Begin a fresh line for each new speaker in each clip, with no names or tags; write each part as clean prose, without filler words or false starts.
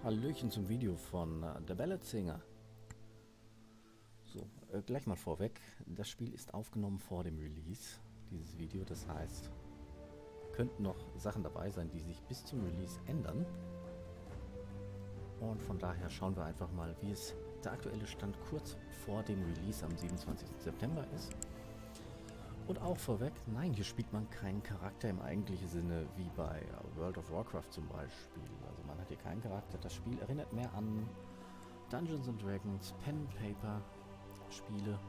Hallöchen zum Video von der Ballad. So, gleich mal vorweg, das Spiel ist aufgenommen vor dem Release, dieses Video, das heißt, könnten noch Sachen dabei sein, die sich bis zum Release ändern. Und von daher schauen wir einfach mal, wie es der aktuelle Stand kurz vor dem Release am 27. September ist. Und auch vorweg, nein, hier spielt man keinen Charakter im eigentlichen Sinne wie bei World of Warcraft zum Beispiel. Also man hat hier keinen Charakter. Das Spiel erinnert mehr an Dungeons Dragons, Pen-Paper Spiele.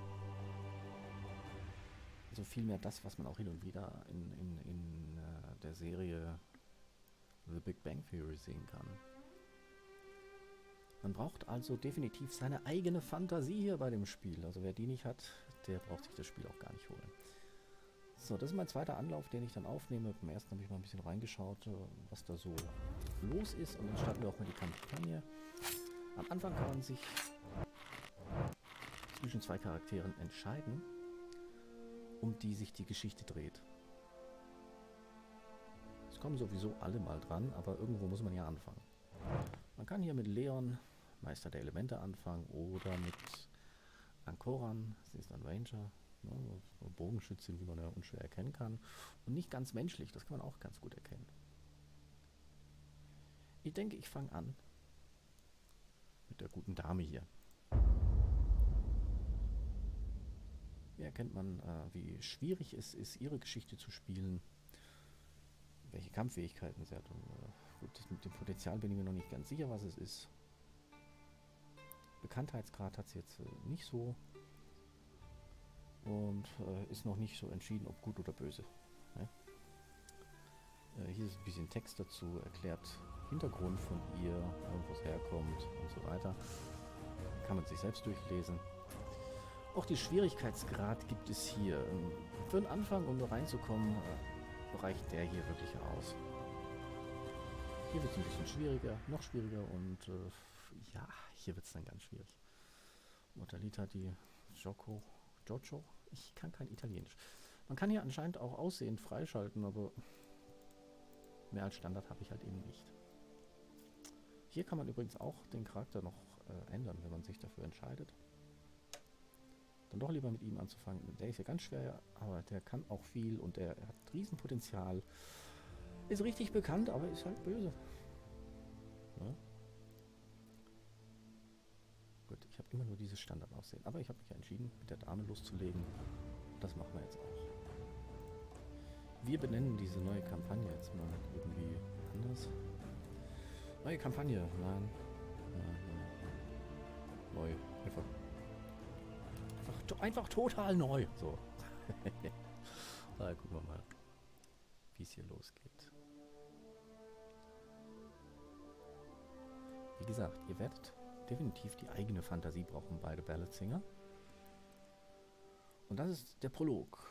Also vielmehr das, was man auch hin und wieder in der Serie The Big Bang Theory sehen kann. Man braucht also definitiv seine eigene Fantasie hier bei dem Spiel. Also wer die nicht hat, der braucht sich das Spiel auch gar nicht holen. So, das ist mein zweiter Anlauf, den ich dann aufnehme. Beim ersten habe ich mal ein bisschen reingeschaut, was da so los ist. Und dann starten wir auch mal die Kampagne. Am Anfang kann man sich zwischen zwei Charakteren entscheiden, um die sich die Geschichte dreht. Es kommen sowieso alle mal dran, aber irgendwo muss man ja anfangen. Man kann hier mit Leon, Meister der Elemente, anfangen oder mit Ancoran, sie ist ein Ranger, ne, Bogenschützin, wie man ja unschwer erkennen kann. Und nicht ganz menschlich, das kann man auch ganz gut erkennen. Ich denke, ich fange an mit der guten Dame hier. Hier erkennt man, wie schwierig es ist, ihre Geschichte zu spielen, welche Kampffähigkeiten sie hat. Und, gut, mit dem Potenzial bin ich mir noch nicht ganz sicher, was es ist. Bekanntheitsgrad hat sie jetzt nicht so und ist noch nicht so entschieden, ob gut oder böse. Ne? Hier ist ein bisschen Text dazu, erklärt Hintergrund von ihr, wo es herkommt und so weiter. Kann man sich selbst durchlesen. Auch die Schwierigkeitsgrad gibt es hier. Für den Anfang, um nur reinzukommen, reicht der hier wirklich aus. Hier wird es ein bisschen schwieriger, noch schwieriger und ja, hier wird es dann ganz schwierig. Mortalita di Jojo, ich kann kein Italienisch. Man kann hier anscheinend auch Aussehen freischalten, aber mehr als Standard habe ich halt eben nicht. Hier kann man übrigens auch den Charakter noch ändern, wenn man sich dafür entscheidet. Dann doch lieber mit ihm anzufangen. Der ist ja ganz schwer, aber der kann auch viel und der hat Riesenpotenzial. Ist richtig bekannt, aber ist halt böse. Ja? Gut, ich habe immer nur dieses Standardaussehen. Aber ich habe mich ja entschieden, mit der Dame loszulegen. Das machen wir jetzt auch. Wir benennen diese neue Kampagne jetzt mal irgendwie anders. Neue Kampagne, nein. Neu. Einfach total neu. So. Na, gucken wir mal, wie es hier losgeht. Wie gesagt, ihr werdet definitiv die eigene Fantasie brauchen bei der Ballad. Und das ist der Prolog.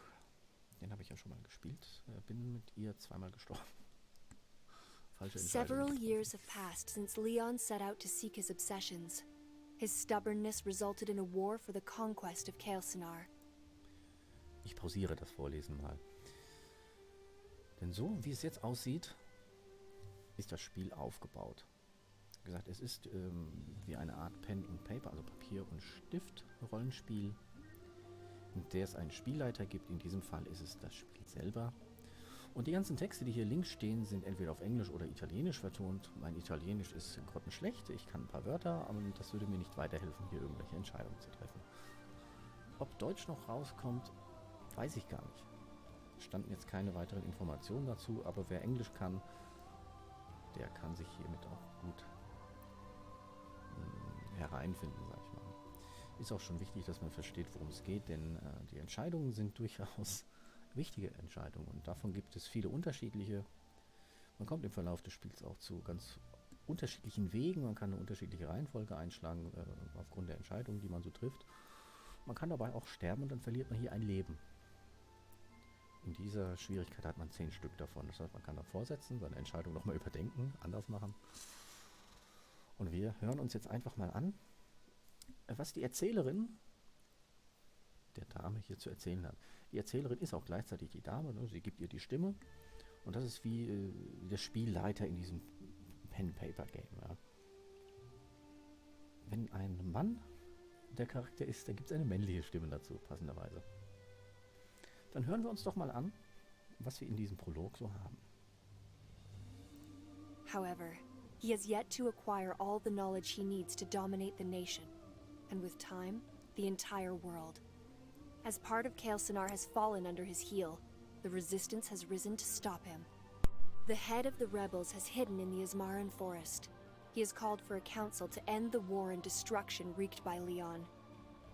Den habe ich ja schon mal gespielt. Bin mit ihr zweimal gestorben. Falsche Entscheidung.
Several years have passed since Leon set out to seek his obsessions. His stubbornness resulted in a war for the conquest of Kael'Senar.
Ich pausiere das Vorlesen mal. Denn so, wie es jetzt aussieht, ist das Spiel aufgebaut. Wie gesagt, es ist wie eine Art Pen and Paper, also Papier und Stift Rollenspiel, in der es einen Spielleiter gibt. In diesem Fall ist es das Spiel selber. Und die ganzen Texte, die hier links stehen, sind entweder auf Englisch oder Italienisch vertont. Mein Italienisch ist grottenschlecht, ich kann ein paar Wörter, aber das würde mir nicht weiterhelfen, hier irgendwelche Entscheidungen zu treffen. Ob Deutsch noch rauskommt, weiß ich gar nicht. Es standen jetzt keine weiteren Informationen dazu, aber wer Englisch kann, der kann sich hiermit auch gut hereinfinden, sag ich mal. Ist auch schon wichtig, dass man versteht, worum es geht, denn die Entscheidungen sind durchaus wichtige Entscheidungen und davon gibt es viele unterschiedliche. Man kommt im Verlauf des Spiels auch zu ganz unterschiedlichen Wegen, man kann eine unterschiedliche Reihenfolge einschlagen aufgrund der Entscheidungen, die man so trifft. Man kann dabei auch sterben und dann verliert man hier ein Leben. In dieser Schwierigkeit hat man 10 Stück davon. Das heißt, man kann da vorsetzen, seine Entscheidung nochmal überdenken, anders machen. Und wir hören uns jetzt einfach mal an, was die Erzählerin der Dame hier zu erzählen hat. Die Erzählerin ist auch gleichzeitig die Dame, ne? Sie gibt ihr die Stimme. Und das ist wie der Spielleiter in diesem Pen-Paper-Game. Ja. wenn ein Mann der Charakter ist, dann gibt es eine männliche Stimme dazu, passenderweise. Dann hören wir uns doch mal an, was wir in diesem Prolog so haben.
However, he has yet to acquire all the knowledge he needs to dominate the nation, and with time, the entire world. As part of Kael'Senar has fallen under his heel, the resistance has risen to stop him. The head of the rebels has hidden in the Ismaran forest. He has called for a council to end the war and destruction wreaked by Leon.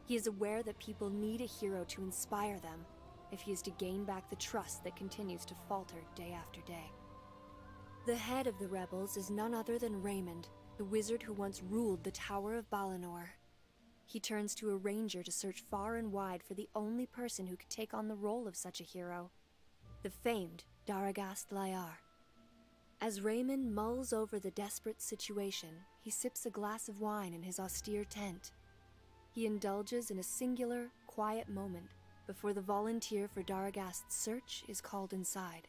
He is aware that people need a hero to inspire them, if he is to gain back the trust that continues to falter day after day. The head of the rebels is none other than Raymond, the wizard who once ruled the Tower of Balinor. He turns to a ranger to search far and wide for the only person who could take on the role of such a hero, the famed Daragast Layar. As Raymond mulls over the desperate situation, he sips a glass of wine in his austere tent. He indulges in a singular, quiet moment before the volunteer for Daragast's search is called inside.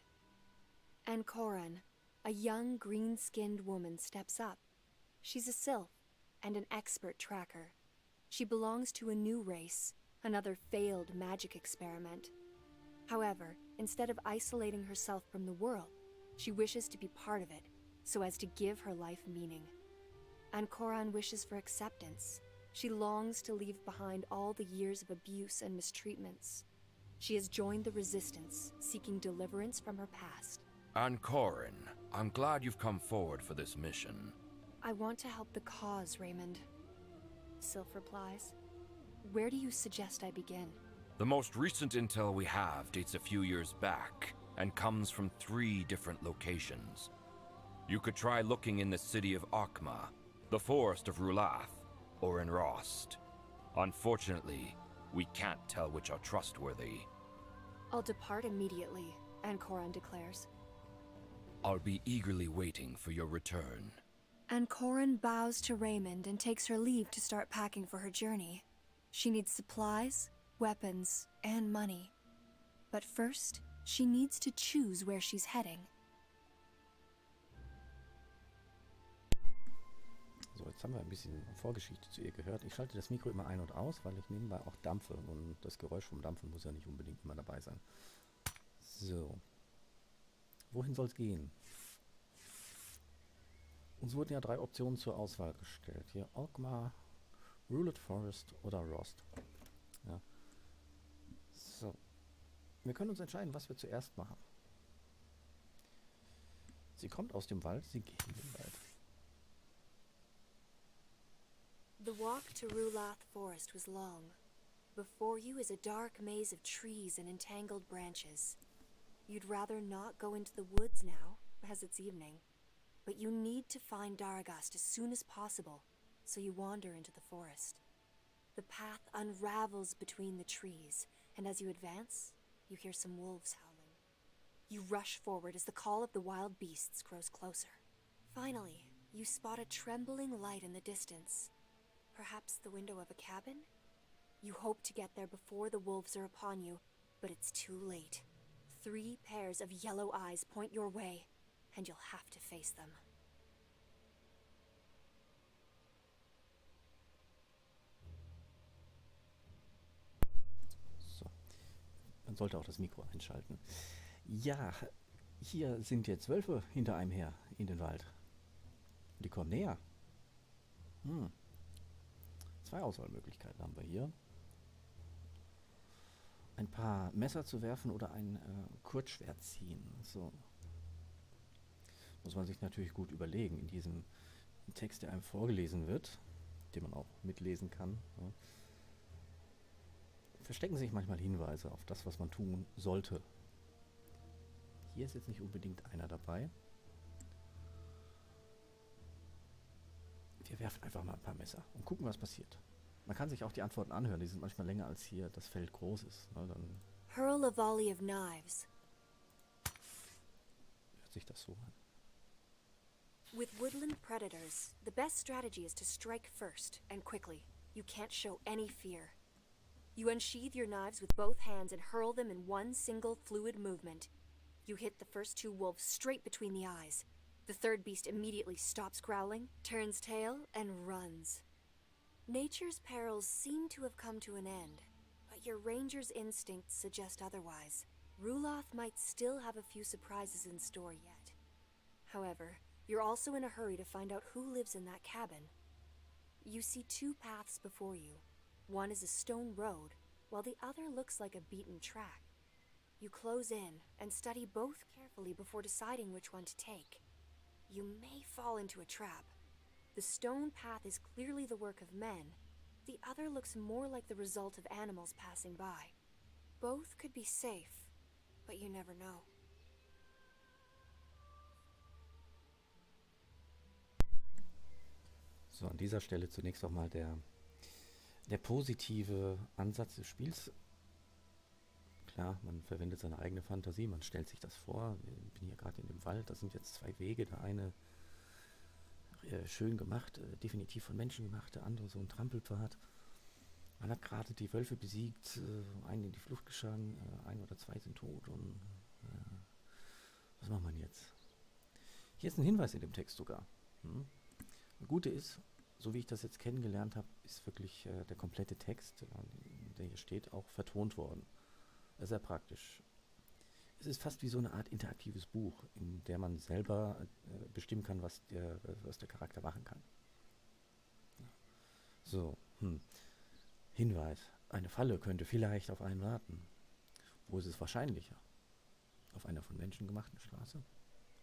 Ancoran, a young, green-skinned woman, steps up. She's a sylph and an expert tracker. She belongs to a new race, another failed magic experiment. However, instead of isolating herself from the world, she wishes to be part of it, so as to give her life meaning. Ancoran wishes for acceptance. She longs to leave behind all the years of abuse and mistreatments. She has joined the resistance, seeking deliverance from her past.
Ancoran, I'm glad you've come forward for this mission.
I want to help the cause, Raymond. Sylph replies. Where do you suggest I begin?
The most recent intel we have dates a few years back and comes from 3 different locations. You could try looking in the city of Akma, the forest of Rulath, or in Rost. Unfortunately, we can't tell which are trustworthy.
I'll depart immediately, Ancoran declares.
I'll be eagerly waiting for your return.
Ancoran bows to Raymond and takes her leave to start packing for her journey. She needs supplies, weapons, and money. But first, she needs to choose where she's heading.
So, jetzt haben wir ein bisschen Vorgeschichte zu ihr gehört. Ich schalte das Mikro immer ein und aus, weil ich nebenbei auch dampfe. Und das Geräusch vom Dampfen muss ja nicht unbedingt immer dabei sein. So. Wohin soll es gehen? Uns wurden ja 3 Optionen zur Auswahl gestellt. Hier Ogma, Ruled Forest oder Rost. Ja. So. Wir können uns entscheiden, was wir zuerst machen. Sie kommt aus dem Wald, sie geht in den Wald.
The walk to Rulath Forest was long. Before you is a dark maze of trees and entangled branches. You'd rather not go into the woods now, as it's evening. But you need to find Daragast as soon as possible, so you wander into the forest. The path unravels between the trees, and as you advance, you hear some wolves howling. You rush forward as the call of the wild beasts grows closer. Finally, you spot a trembling light in the distance. Perhaps the window of a cabin? You hope to get there before the wolves are upon you, but it's too late. 3 pairs of yellow eyes point your way, and you'll have to face them.
So. Man sollte auch das Mikro einschalten. Ja, hier sind jetzt Wölfe hinter einem her in den Wald. Die kommen näher. 2 Auswahlmöglichkeiten haben wir hier. Ein paar Messer zu werfen oder ein Kurzschwert ziehen. So. Muss man sich natürlich gut überlegen in diesem Text, der einem vorgelesen wird, den man auch mitlesen kann. Ja. Verstecken sich manchmal Hinweise auf das, was man tun sollte. Hier ist jetzt nicht unbedingt einer dabei. Wir werfen einfach mal ein paar Messer und gucken, was passiert. Man kann sich auch die Antworten anhören, die sind manchmal länger als hier das Feld groß ist. Ne, dann
Hurl a volley of knives.
hört sich das so an.
With woodland predators, the best strategy is to strike first, and quickly. You can't show any fear. You unsheathe your knives with both hands and hurl them in one single fluid movement. You hit the first 2 wolves straight between the eyes. The third beast immediately stops growling, turns tail, and runs. Nature's perils seem to have come to an end, but your ranger's instincts suggest otherwise. Rulath might still have a few surprises in store yet. However, you're also in a hurry to find out who lives in that cabin. You see two paths before you. One is a stone road, while the other looks like a beaten track. You close in and study both carefully before deciding which one to take. You may fall into a trap. The stone path is clearly the work of men. The other looks more like the result of animals passing by. Both could be safe, but you never know.
So, an dieser Stelle zunächst auch mal der positive Ansatz des Spiels. Klar, man verwendet seine eigene Fantasie, man stellt sich das vor. Ich bin hier gerade in dem Wald, da sind jetzt zwei Wege. Der eine schön gemacht, definitiv von Menschen gemacht, der andere so ein Trampelpfad. Man hat gerade die Wölfe besiegt, einen in die Flucht geschlagen, ein oder zwei sind tot und was macht man jetzt? Hier ist ein Hinweis in dem Text sogar. Das Gute ist, so wie ich das jetzt kennengelernt habe, ist wirklich der komplette Text, der hier steht, auch vertont worden. Das ist sehr praktisch. Es ist fast wie so eine Art interaktives Buch, in der man selber bestimmen kann, was der Charakter machen kann. So, Hinweis. Eine Falle könnte vielleicht auf einen warten. Wo ist es wahrscheinlicher? Auf einer von Menschen gemachten Straße?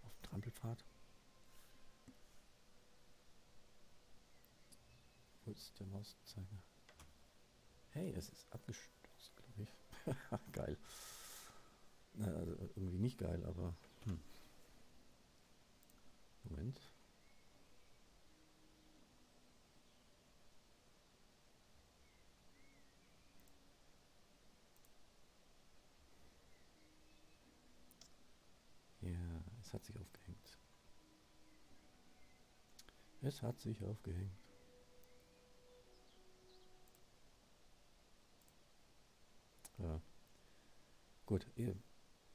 Auf dem Trampelpfad? Wo ist der Mauszeiger? Hey, es ist abgestürzt, glaube ich. Geil. Also irgendwie nicht geil, aber... Moment. Ja, es hat sich aufgehängt. Es hat sich aufgehängt. Ja. Gut,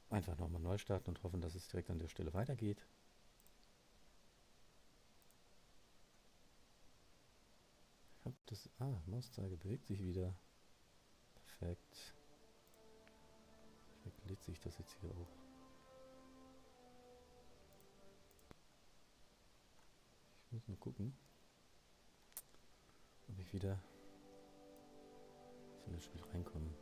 einfach nochmal neu starten und hoffen, dass es direkt an der Stelle weitergeht. Ich habe das... Mauszeiger bewegt sich wieder. Perfekt. Vielleicht lädt sich das jetzt hier auch. Ich muss nur gucken, ob ich wieder in das Spiel reinkomme.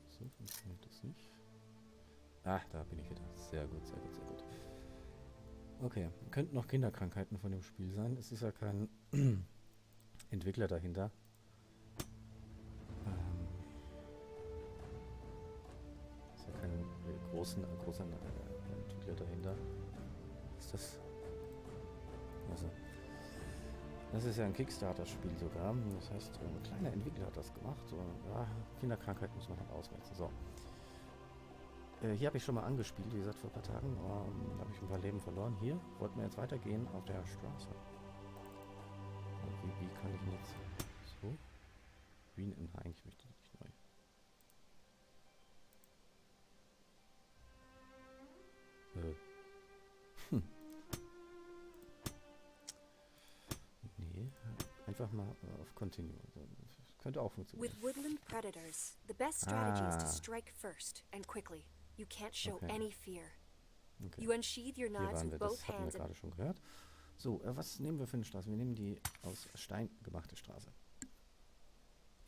So funktioniert das nicht. Da bin ich wieder. Sehr gut, sehr gut, sehr gut. Okay, könnten noch Kinderkrankheiten von dem Spiel sein. Es ist ja kein Entwickler dahinter. Es ist ja kein großer Entwickler dahinter. Ist das? Also, das ist ja ein Kickstarter-Spiel sogar. Das heißt, ein kleiner Entwickler hat das gemacht. So, ja, Kinderkrankheit muss man halt ausmerzen. So. Hier habe ich schon mal angespielt, wie gesagt, vor ein paar Tagen. Da habe ich ein paar Leben verloren. Hier wollten wir jetzt weitergehen auf der Straße. Wie kann ich ihn jetzt so? Green in eigentlich möchte ich nicht neu. Nee, einfach mal auf Continue. Das könnte auch funktionieren.
With woodland predators, the best strategy is to strike first and quickly. You can't show any fear.
Okay.
You unsheathe your knives with both
Das hatten wir
hands
gerade schon gehört. So, was nehmen wir für eine Straße? Wir nehmen die aus Stein gemachte Straße.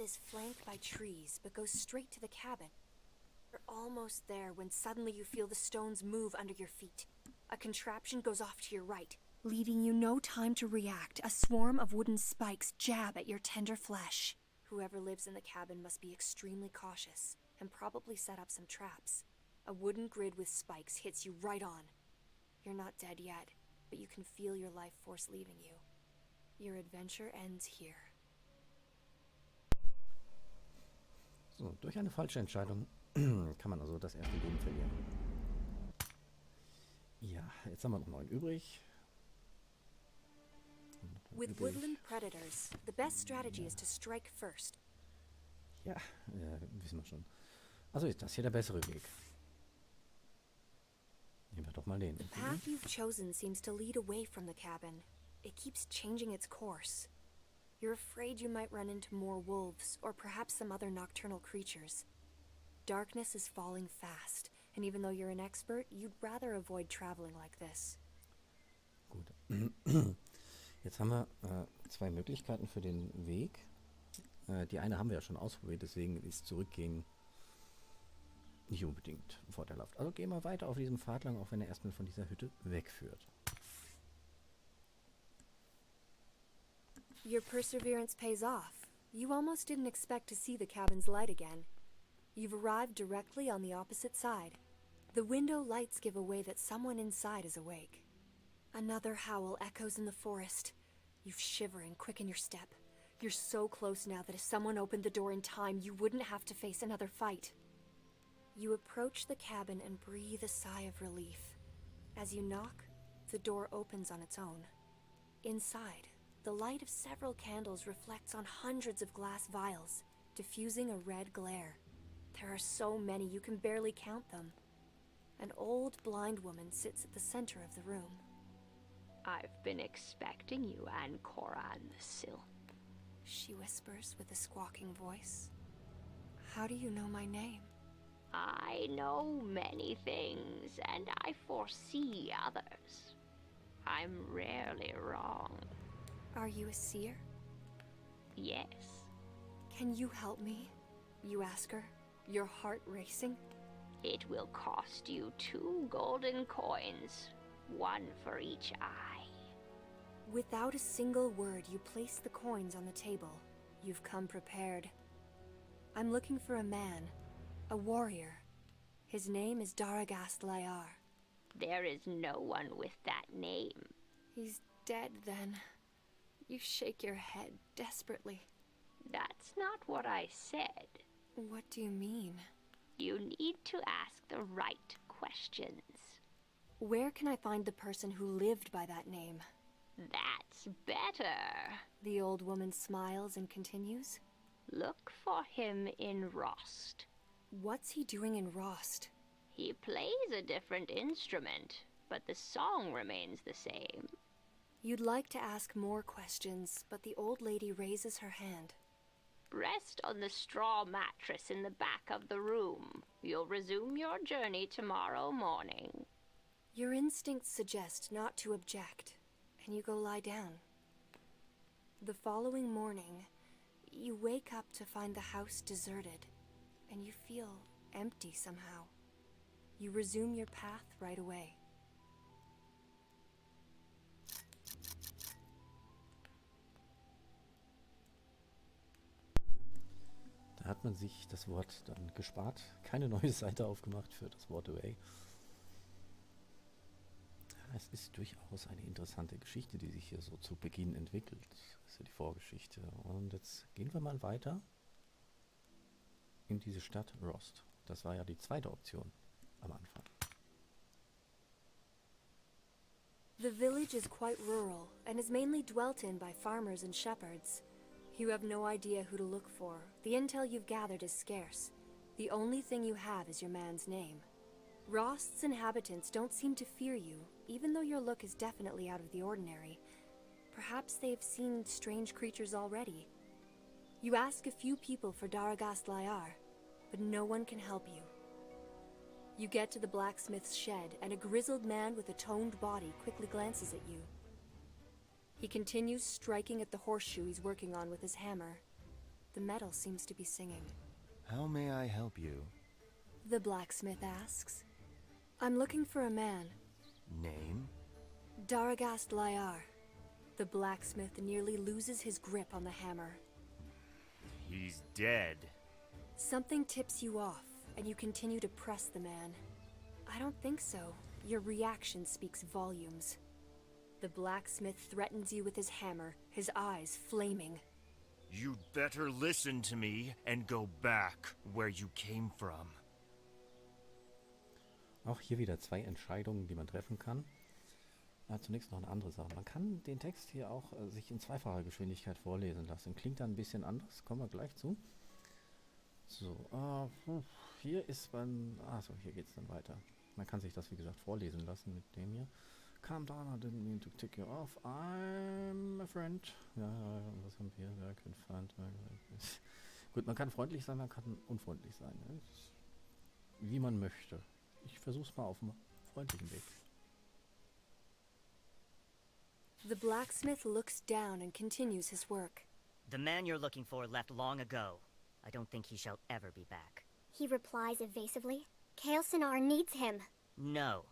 is flanked by trees, but goes straight to the cabin. You're almost there when suddenly you feel the stones move under your feet. A contraption goes off to your right, leaving you no time to react. A swarm of wooden spikes jab at your tender flesh. Whoever lives in the cabin must be extremely cautious and probably set up some traps. A wooden grid with spikes hits you right on. You're not dead yet, but you can feel your life force leaving you. Your adventure ends here.
So, durch eine falsche Entscheidung kann man also das erste Leben verlieren. Ja, jetzt haben wir noch 9 übrig.
With woodland predators, the best strategy is to strike first.
Ja, wissen wir schon. Also ist das hier der bessere Weg. Nehmen wir doch mal den.
The path you've chosen seems to lead away from the cabin. It keeps changing its course. You're afraid you might run into more wolves, or perhaps some other nocturnal creatures. Darkness is falling fast, and even though you're an expert, you'd rather avoid traveling like this.
Gut. Jetzt haben wir zwei Möglichkeiten für den Weg. Die eine haben wir ja schon ausprobiert, deswegen ist Zurückgehen nicht unbedingt vorteilhaft. Also gehen wir weiter auf diesem Pfad lang, auch wenn er erstmal von dieser Hütte wegführt.
Your perseverance pays off. You almost didn't expect to see the cabin's light again. You've arrived directly on the opposite side. The window lights give away that someone inside is awake. Another howl echoes in the forest. You shiver and quicken your step. You're so close now that if someone opened the door in time, you wouldn't have to face another fight. You approach the cabin and breathe a sigh of relief. As you knock, the door opens on its own. Inside, the light of several candles reflects on hundreds of glass vials, diffusing a red glare. There are so many you can barely count them. An old blind woman sits at the center of the room.
I've been expecting you, Ancoran the Sylph.
She whispers with a squawking voice. How do you know my name?
I know many things, and I foresee others. I'm rarely wrong.
Are you a seer?
Yes.
Can you help me? You ask her, your heart racing.
It will cost you 2 golden coins, 1 for each eye.
Without a single word, you place the coins on the table. You've come prepared. I'm looking for a man, a warrior. His name is Daragast Layar.
There is no one with that name.
He's dead, then. You shake your head desperately.
That's not what I said.
What do you mean?
You need to ask the right questions.
Where can I find the person who lived by that name?
That's better.
The old woman smiles and continues.
Look for him in Rost.
What's he doing in Rost?
He plays a different instrument, but the song remains the same.
You'd like to ask more questions, but the old lady raises her hand.
Rest on the straw mattress in the back of the room. You'll resume your journey tomorrow morning.
Your instincts suggest not to object, and you go lie down. The following morning, you wake up to find the house deserted, and you feel empty somehow. You resume your path right away.
Da hat man sich das Wort dann gespart, keine neue Seite aufgemacht für das Wort away. Ja, es ist durchaus eine interessante Geschichte, die sich hier so zu Beginn entwickelt. Das ist ja die Vorgeschichte. Und jetzt gehen wir mal weiter in diese Stadt Rost. Das war ja die zweite Option am Anfang.
The village is quite rural, and is mainly dwelt in by farmers and shepherds. You have no idea who to look for. The intel you've gathered is scarce. The only thing you have is your man's name. Rost's inhabitants don't seem to fear you, even though your look is definitely out of the ordinary. Perhaps they've seen strange creatures already. You ask a few people for Daragast Layar, but no one can help you. You get to the blacksmith's shed, and a grizzled man with a toned body quickly glances at you. He continues striking at the horseshoe he's working on with his hammer. The metal seems to be singing.
How may I help you?
The blacksmith asks. I'm looking for a man.
Name?
Daragast Layar. The blacksmith nearly loses his grip on the hammer.
He's dead.
Something tips you off, and you continue to press the man. I don't think so. Your reaction speaks volumes. The blacksmith threatens you with his hammer, his eyes flaming.
You'd better listen to me and go back where you came from.
Auch hier wieder zwei Entscheidungen, die man treffen kann. Zunächst noch eine andere Sache. Man kann den Text hier auch sich in zweifacher Geschwindigkeit vorlesen lassen. Klingt dann ein bisschen anders, kommen wir gleich zu. So, hier ist man... Achso, hier geht es dann weiter. Man kann sich das, wie gesagt, vorlesen lassen mit dem hier. Calm down, I didn't mean to tick you off. I'm a friend. Ja, was haben wir? Wer kann Feind? Gut, man kann freundlich sein, man kann unfreundlich sein. Ne? Wie man möchte. Ich versuch's mal auf dem freundlichen Weg.
The blacksmith looks down and continues his work.
The man you're looking for left long ago. I don't think he shall ever be back.
He replies evasively. Kael'Senar needs him.
No.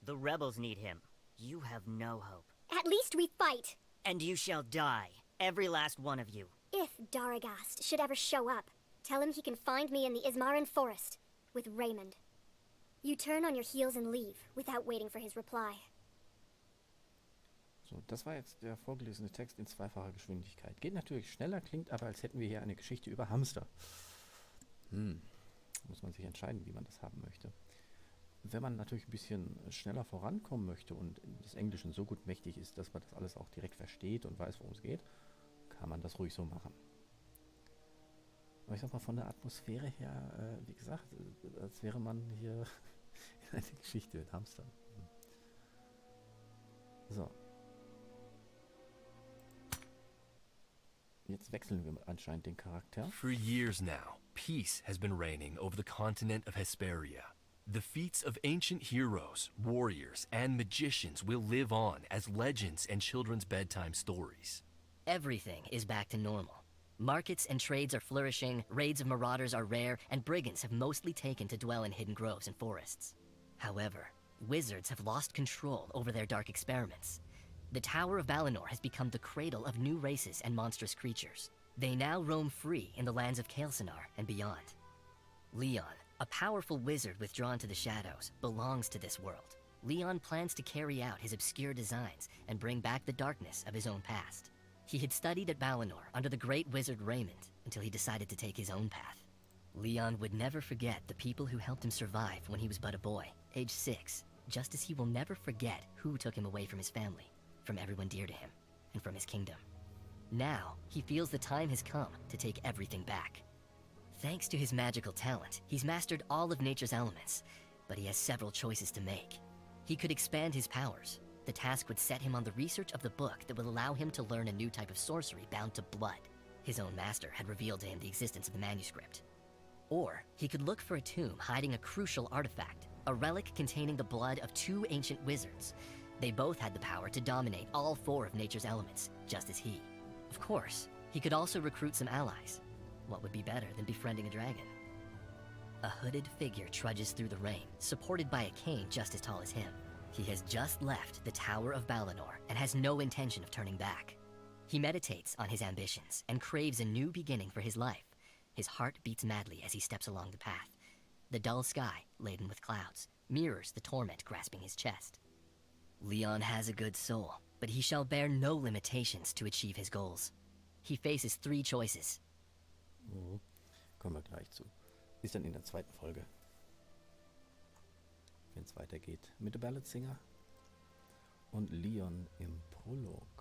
The rebels need him. You have no hope.
At least we fight.
And you shall die. Every last one of you.
If Daragast should ever show up, tell him he can find me in the Ismaran forest with Raymond. You turn on your heels and leave without waiting for his reply.
So, das war jetzt der vorgelesene Text in zweifacher Geschwindigkeit. Geht natürlich schneller, klingt aber, als hätten wir hier eine Geschichte über Hamster. Muss man sich entscheiden, wie man das haben möchte. Wenn man natürlich ein bisschen schneller vorankommen möchte und des Englischen so gut mächtig ist, dass man das alles auch direkt versteht und weiß, worum es geht, kann man das ruhig so machen. Aber ich sag mal, von der Atmosphäre her, wie gesagt, als wäre man hier in einer Geschichte mit Hamstern. So. Jetzt wechseln wir anscheinend den Charakter.
For years now, peace has been reigning over the continent of Hesperia. The feats of ancient heroes, warriors, and magicians will live on as legends and children's bedtime stories.
Everything is back to normal. Markets and trades are flourishing, raids of marauders are rare, and brigands have mostly taken to dwell in hidden groves and forests. However, wizards have lost control over their dark experiments. The Tower of Balinor has become the cradle of new races and monstrous creatures. They now roam free in the lands of Kael'Senar and beyond. Leon, a powerful wizard withdrawn to the shadows, belongs to this world. Leon plans to carry out his obscure designs and bring back the darkness of his own past. He had studied at Balinor under the great wizard Raymond until he decided to take his own path. Leon would never forget the people who helped him survive when he was but a boy, age 6, just as he will never forget who took him away from his family, from everyone dear to him, and from his kingdom. Now, he feels the time has come to take everything back. Thanks to his magical talent, he's mastered all of nature's elements, but he has several choices to make. He could expand his powers. The task would set him on the research of the book that would allow him to learn a new type of sorcery bound to blood. His own master had revealed to him the existence of the manuscript. Or, he could look for a tomb hiding a crucial artifact, a relic containing the blood of 2 ancient wizards. They both had the power to dominate all 4 of nature's elements, just as he. Of course, he could also recruit some allies. What would be better than befriending a dragon? A hooded figure trudges through the rain, supported by a cane just as tall as him. He has just left the Tower of Balinor and has no intention of turning back. He meditates on his ambitions and craves a new beginning for his life. His heart beats madly as he steps along the path. The dull sky, laden with clouds, mirrors the torment grasping his chest. Leon has a good soul, but he shall bear no limitations to achieve his goals. He faces 3 choices.
Kommen wir gleich zu. Ist dann in der zweiten Folge. Wenn es weitergeht mit der Ballad Singer und Leon im Prolog.